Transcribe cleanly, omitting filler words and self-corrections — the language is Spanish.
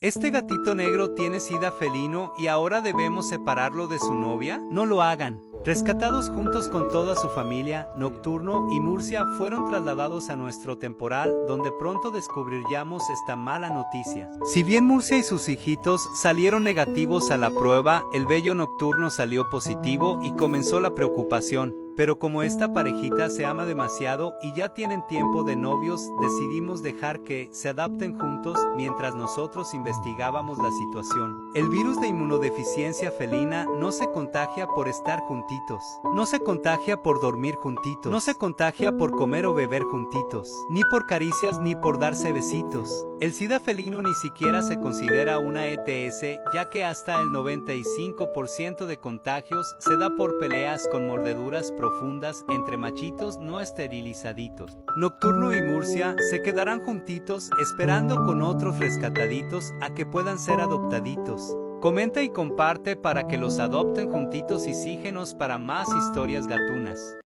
¿Este gatito negro tiene sida felino y ahora debemos separarlo de su novia? No lo hagan. Rescatados juntos con toda su familia, Nocturno y Murcia fueron trasladados a nuestro temporal, donde pronto descubriríamos esta mala noticia. Si bien Murcia y sus hijitos salieron negativos a la prueba, el bello Nocturno salió positivo y comenzó la preocupación. Pero como esta parejita se ama demasiado y ya tienen tiempo de novios, decidimos dejar que se adapten juntos mientras nosotros investigábamos la situación. El virus de inmunodeficiencia felina no se contagia por estar juntitos, no se contagia por dormir juntitos, no se contagia por comer o beber juntitos, ni por caricias ni por darse besitos. El SIDA felino ni siquiera se considera una ETS, ya que hasta el 95% de contagios se da por peleas con mordeduras profundas entre machitos no esterilizaditos. Nocturno y Murcia se quedarán juntitos esperando con otros rescataditos a que puedan ser adoptaditos. Comenta y comparte para que los adopten juntitos y síguenos para más historias gatunas.